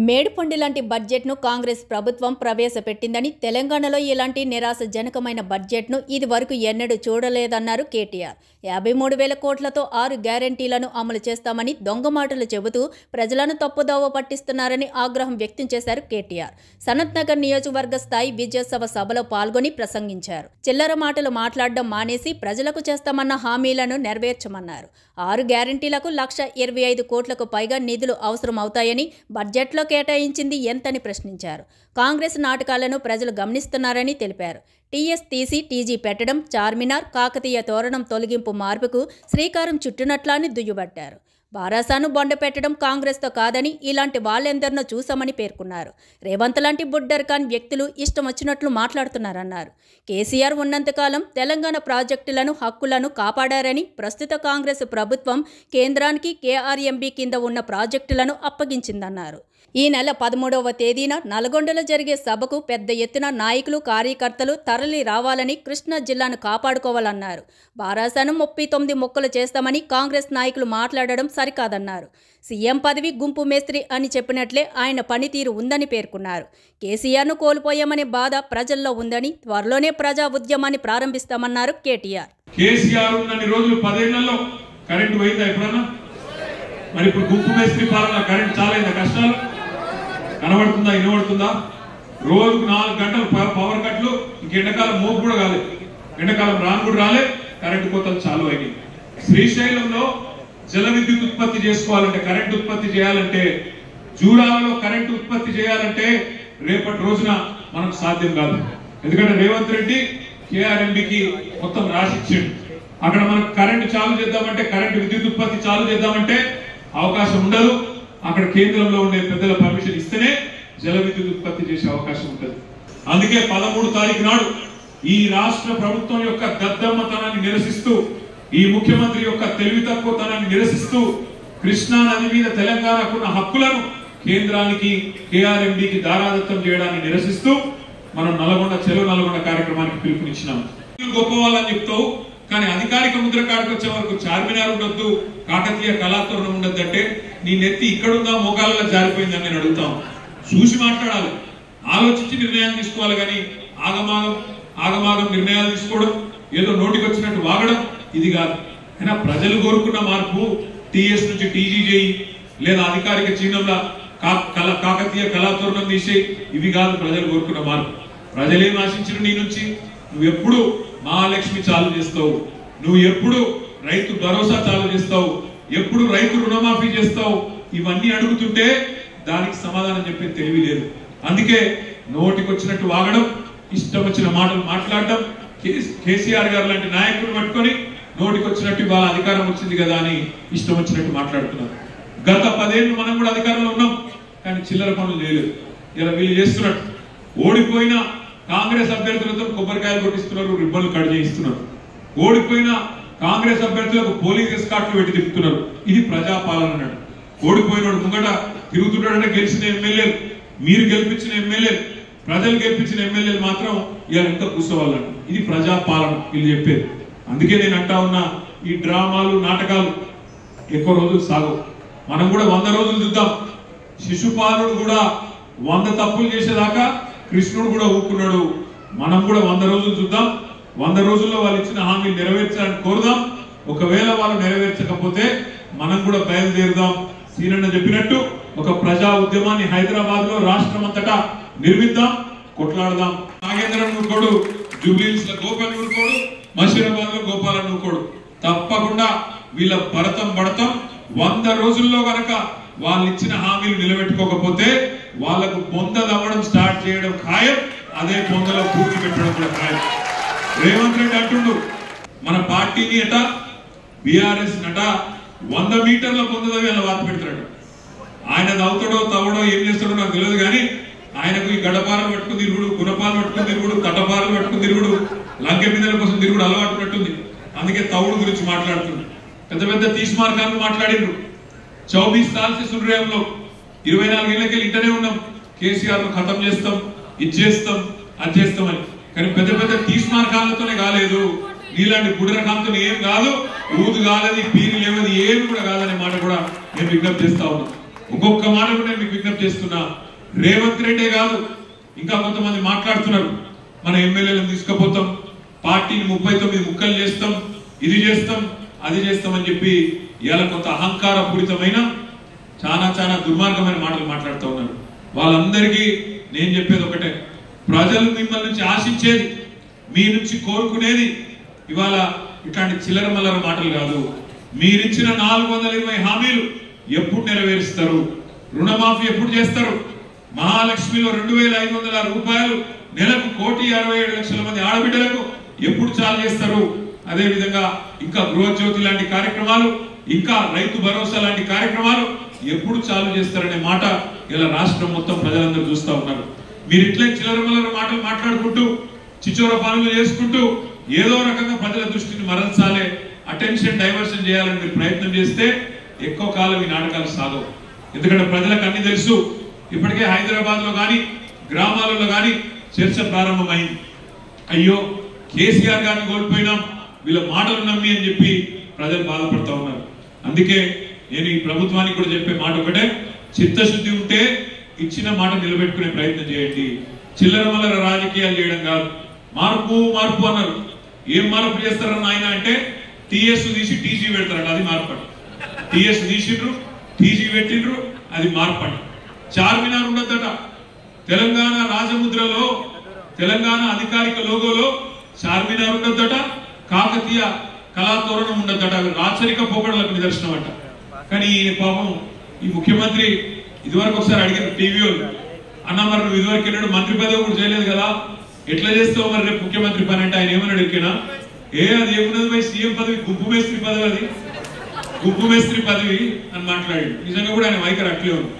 మేడిపండు లాంటి బడ్జెట్ను కాంగ్రెస్ ప్రభుత్వం ప్రవేశపెట్టిందని, తెలంగాణలో ఇలాంటి నిరాశజనకమైన బడ్జెట్ను ఇది వరకు ఎన్నడూ చూడలేదన్నారు కేటీఆర్. 53,000 కోట్లతో 6 గ్యారంటీలను అమలు చేస్తామని దొంగ మాటలు చెబుతూ ప్రజలను తప్పుదోవ పట్టిస్తున్నారని ఆగ్రహం వ్యక్తం చేశారు కేటీఆర్. సనత్ నగర్ నియోజకవర్గ స్థాయి విజయోత్సవ సభలో పాల్గొని ప్రసంగించారు. చిల్లర మాటలు మాట్లాడడం మానేసి ప్రజలకు చేస్తామన్న హామీలను నెరవేర్చమన్నారు. 6 గ్యారంటీలకు 1,25 కోట్లకు పైగా నిధులు అవసరం అవుతాయని, బడ్జెట్లో కేటాయించింది ఎంతని ప్రశ్నించారు. కాంగ్రెస్ నాటకాలను ప్రజలు గమనిస్తున్నారని తెలిపారు. టీఎస్ తీసి టీజీ పెట్టడం, చార్మినార్, కాకతీయ తోరణం తొలగింపు మార్పుకు శ్రీకారం చుట్టినట్లా అని దుయ్యబట్టారు. బారాసాను బొండ పెట్టడం కాంగ్రెస్తో కాదని, ఇలాంటి వాళ్ళెందరినో చూసామని పేర్కొన్నారు. రేవంత్ లాంటి బుడ్డర్ఖాన్ వ్యక్తులు ఇష్టం వచ్చినట్లు మాట్లాడుతున్నారన్నారు. కేసీఆర్ ఉన్నంతకాలం తెలంగాణ ప్రాజెక్టులను, హక్కులను కాపాడారని, ప్రస్తుత కాంగ్రెస్ ప్రభుత్వం కేంద్రానికి కేఆర్ఎంబీ కింద ఉన్న ప్రాజెక్టులను అప్పగించిందన్నారు. ఈ నెల 13వ తేదీన నల్గొండలో జరిగే సభకు పెద్ద ఎత్తున నాయకులు, కార్యకర్తలు తరలి రావాలని, కృష్ణా జిల్లాను కాపాడుకోవాలన్నారు. బారాసాను 39 మొక్కలు చేస్తామని కాంగ్రెస్ నాయకులు మాట్లాడడం సరికాదన్నారు. సీఎం పదవి గుంపు మేస్త్రి అని చెప్పినట్లే ఆయన పనితీరు ఉందని పేర్కొన్నారు. కేసీఆర్ను కోల్పోయామనే బాధ ప్రజల్లో ఉందని, త్వరలోనే ప్రజా ఉద్యమాన్ని ప్రారంభిస్తామన్నారు కేటీఆర్. కేసీఆర్ ఉన్నన్ని రోజులు 10 ఏళ్లలో కరెంటు పోయిందా ఎప్పుడన్నా? మరి ఇప్పుడు గుంపు మేస్త్రి పాలన కరెంట్ చాలా కష్టాలు కనబడుతుందా, వినబడుతుందా? రోజుకు 4 గంటలు పవర్ కట్లు. ఇంక ఎండాకాలం మోపు కూడా కాలేదు, ఎండాకాలం రాను కూడా రాలే, కరెంటు కోతలు చాలు అయినాయి. శ్రీశైలంలో జల విద్యుత్ ఉత్పత్తి చేసుకోవాలంటే, కరెంటు ఉత్పత్తి చేయాలంటే, జూరాలలో కరెంటు ఉత్పత్తి చేయాలంటే రేపటి రోజున మనకు సాధ్యం కాదు. ఎందుకంటే రేవంత్ రెడ్డి కేఆర్ఎంబీకి మొత్తం రాసిచ్చాడు. అక్కడ మనం కరెంటు చాలు చేద్దామంటే, కరెంటు విద్యుత్ ఉత్పత్తి చాలు చేద్దామంటే అవకాశం ఉండదు. అక్కడ కేంద్రంలో ఉండే పెద్దల పర్మిషన్ ఇస్తేనే జల విద్యుత్ ఉత్పత్తి చేసే అవకాశం ఉంటుంది. అందుకే 13 తారీఖు నాడు ఈ రాష్ట్ర ప్రభుత్వం యొక్క దద్దమ్మతనాన్ని నిరసిస్తూ, ఈ ముఖ్యమంత్రి యొక్క తెలివి తక్కువతనాన్ని నిరసిస్తూ, కృష్ణా నది మీద తెలంగాణకున్న హక్కులను కేంద్రానికి, కేఆర్ఎంబీకి దారాదత్తం చేయడాన్ని నిరసిస్తూ మనం చెలో నల్గొండ కార్యక్రమానికి పిలుపునిచ్చినాం. గొప్ప వాళ్ళని చెప్తావు, కానీ అధికారిక ముద్ర కాడికి వచ్చే వరకు చార్మినార్ ఉండొద్దు, కాకతీయ కళాతోరణం ఉండొద్దు అంటే నీ నెత్తి ఇక్కడుందా, మోకాళ్ళలో జారిపోయిందని నేను అడుగుతాం. చూసి మాట్లాడాలి, ఆలోచించి నిర్ణయాలు తీసుకోవాలి. కానీ ఆగమాగం నిర్ణయాలు తీసుకోవడం, ఏదో నోటికి వచ్చినట్టు వాగడం ఇది కాదు. అయినా ప్రజలు కోరుకున్న మార్పు టీఎస్ నుంచి టీజీ చేయి, లేదా అధికారిక చిహ్నంలో కాకతీయ కళాతోరణం తీసేయి, ఇవి కాదు ప్రజలు కోరుకున్న మార్పు. ప్రజలేం ఆశించిన నీ నుంచి? నువ్వెప్పుడు మహాలక్ష్మి చాలు చేస్తావు, నువ్వు ఎప్పుడు రైతు భరోసా చాలు చేస్తావు, ఎప్పుడు రైతు రుణమాఫీ చేస్తావు, ఇవన్నీ అడుగుతుంటే దానికి సమాధానం చెప్పే తెలివి లేదు. అందుకే నోటికి వచ్చినట్టు వాగడం, ఇష్టం వచ్చిన మాటలు మాట్లాడడం. కేసీఆర్ గారు లాంటి నాయకులు పట్టుకొని నోటికి వచ్చినట్టు ఇవాళ అధికారం వచ్చింది కదా అని ఇష్టం వచ్చినట్టు మాట్లాడుతున్నారు. గత 10 ఏళ్ళు మనం కూడా అధికారంలో ఉన్నాం, కానీ చిల్లర పనులు చేయలేదు. ఇలా వీళ్ళు చేస్తున్నట్టు ఓడిపోయిన కాంగ్రెస్ అభ్యర్థులతో కొబ్బరికాయలు కొట్టిస్తున్నారు, రిబ్బన్లు కట్ చేయిస్తున్నారు. ఓడిపోయిన కాంగ్రెస్ అభ్యర్థులకు పోలీస్ ఎస్కార్ట్లు పెట్టి తిప్పుతున్నారు. ఇది ప్రజాపాలన అన్నాడు. ఓడిపోయినాడు ముంగట తిరుగుతున్నాడంటే గెలిచిన ఎమ్మెల్యేలు, మీరు గెలిపించిన ఎమ్మెల్యేలు, ప్రజలు గెలిపించిన ఎమ్మెల్యేలు మాత్రం ఇవాళ ఇంకా కూర్చోవాలన్నాడు. ఇది ప్రజాపాలన వీళ్ళు చెప్పేది. అందుకే నేను అంటా ఉన్నా, ఈ డ్రామాలు, నాటకాలు ఎక్కువ రోజులు సాగు. మనం కూడా 100 రోజులు చూద్దాం. శిశుపాలుడు కూడా 100 తప్పులు చేసేదాకా కృష్ణుడు కూడా ఊరుకున్నాడు. మనం కూడా 100 రోజులు చూద్దాం. 100 రోజుల్లో వాళ్ళు ఇచ్చిన హామీలు నెరవేర్చాలని కోరుదాం. ఒకవేళ వాళ్ళు నెరవేర్చకపోతే మనం కూడా బయలుదేరుదాం. సీనన్న చెప్పినట్టు ఒక ప్రజా ఉద్యమాన్ని హైదరాబాద్ లో, రాష్ట్రం అంతటా నిర్మిద్దాం, కొట్లాడదాం. నాగేంద్రన్ ఊరుకోడు, జూబ్లీహిల్స్ లో గోపాల్ ఊరుకోడు, మషీరాబాద్ లో గోపాలన్ ఊరుకోడు. తప్పకుండా వీళ్ళ భరతం 100 రోజుల్లో గనక వాళ్ళు ఇచ్చిన హామీలు నిలబెట్టుకోకపోతే వాళ్లకు పొంద దవ్వడం స్టార్ట్ చేయడం ఖాయం. అదే పొందలో పూర్తి పెట్టడం కూడా ఖాయం. రేవంత్ రెడ్డి అంటుండు, మన పార్టీని అట, బీఆర్ఎస్ నట 100 మీటర్ల పొందదవి అలా వాత పెడతాడు. ఆయన నవ్వుతాడో తవ్వడో ఏం చేస్తాడో నాకు తెలియదు, కానీ ఆయనకు ఈ గడపాలను పట్టుకుని తిరుగుడు, గుణపాలు పట్టుకుని తిరుగుడు, కటపాలను పట్టుకుని తిరుగుడు, లంకె బిందెల కోసం తిరుగుడు అలవాటు పట్టుంది. అందుకే తవుడు గురించి మాట్లాడుతుంది. పెద్ద పెద్ద తీస్మార్కాలను మాట్లాడిండ్రు. 24 साल से सुन रहे हम लोग, 24 ఏళ్ళకి ఇంటనే ఉన్నాం, కేసీఆర్ ను ఖతం చేస్తాం, ఇది చేస్తాం, అది చేస్తామని. కానీ పెద్ద పెద్ద తీస్మార్కాలతోనే కాలేదు, నీలాంటి గుడ్రకాంతో ఏం కాదు, ఊదు కాలేదు, పీరు లేవది ఏమి కూడా కాదనే మాట కూడా నేను విజ్ఞప్తి చేస్తా ఉన్నాను. ఒక్కొక్క మాట కూడా నేను మీకు విజ్ఞప్తి చేస్తున్నా, రేవంత్ రెడ్డే కాదు ఇంకా కొంతమంది మాట్లాడుతున్నారు, మన ఎమ్మెల్యేలను తీసుకుపోతాం, పార్టీని 39 ముక్కలు చేస్తాం, ఇది చేస్తాం అది చేస్తాం అని చెప్పి ఇవాళ కొంత అహంకార పూరితమైన చాలా దుర్మార్గమైన మాటలు మాట్లాడుతూ ఉన్నారు. వాళ్ళందరికీ నేను చెప్పేది ఒకటే, ప్రజలు మిమ్మల్ని నుంచి ఆశించేది, మీ నుంచి కోరుకునేది ఇవాళ ఇట్లాంటి చిల్లర మల్లర మాటలు కాదు. మీరిచ్చిన 420 హామీలు ఎప్పుడు నెరవేరుస్తారు, రుణమాఫీ ఎప్పుడు చేస్తారు, మహాలక్ష్మిలో 2500 రూపాయలు నెలకు 1,67,00,000 మంది ఆడబిడ్డలకు ఎప్పుడు చాలు చేస్తారు, అదే విధంగా ఇంకా గృహజ్యోతి లాంటి కార్యక్రమాలు, ఇంకా రైతు భరోసా లాంటి కార్యక్రమాలు ఎప్పుడు చాలు చేస్తారనే మాట ఇలా రాష్ట్రం మొత్తం ప్రజలందరూ చూస్తూ ఉన్నారు. మీరు ఇట్లే చిల్లరమల్లర మాటలు మాట్లాడుకుంటూ చిచోర పనులు చేసుకుంటూ ఏదో రకంగా ప్రజల దృష్టిని మరల్చాలే, అటెన్షన్ డైవర్షన్ చేయాలని మీరు ప్రయత్నం చేస్తే ఎక్కువ కాలం ఈ నాటకాలు సాగవు. ఎందుకంటే ప్రజలకు అన్ని తెలుసు. ఇప్పటికే హైదరాబాద్ లో కానీ గ్రామాలలో కానీ చర్చ ప్రారంభమైంది. అయ్యో కేసీఆర్ గారిని కోల్పోయినాం, వీళ్ళ మాటలు నమ్మి అని చెప్పి ప్రజలు బాధపడుతూ ఉన్నారు. అందుకే నేను ఈ ప్రభుత్వానికి కూడా చెప్పే మాట ఒకటే, చిత్తశుద్ధి ఉంటే ఇచ్చిన మాట నిలబెట్టుకునే ప్రయత్నం చేయండి. చిల్లర మల్లర రాజకీయాలు చేయడం కాదు. మార్పు మార్పు అన్నారు. ఏం మార్పు చేస్తారన్న ఆయన అంటే టీఎస్ తీసి టీజీ పెడతారట, అది మార్పు అంట. టీఎస్ తీసిండ్రు, టీజీ పెట్టిండ్రు, అది మార్పు అంట. చార్మినార్ ఉండద్దట. తెలంగాణ రాజముద్రలో, తెలంగాణ అధికారిక లోగోలో చార్మినార్ ఉండద్దట, కాకతీయ కళాతోరణం ఉండద్దట. అవి రాచరిక పోకడలకు నిదర్శనం అంట. కానీ పాపం ఈ ముఖ్యమంత్రి ఇదివరకు ఒకసారి అడిగారు టీవీలో, అన్న మరి నువ్వు ఇదివరకు ఎన్నడు మంత్రి పదవి కూడా చేయలేదు కదా, ఎట్లా చేస్తావు మరి రేపు ముఖ్యమంత్రి పని అంటే ఆయన ఏమన్నాడు ఎక్కినా, అది ఏమున్నది భయ్, సీఎం పదవి గుంపు మేస్త్రి పదవి, అది గుంపు మేస్త్రి పదవి అని మాట్లాడాడు. నిజంగా కూడా ఆయన వైఖరి అట్లే ఉంది.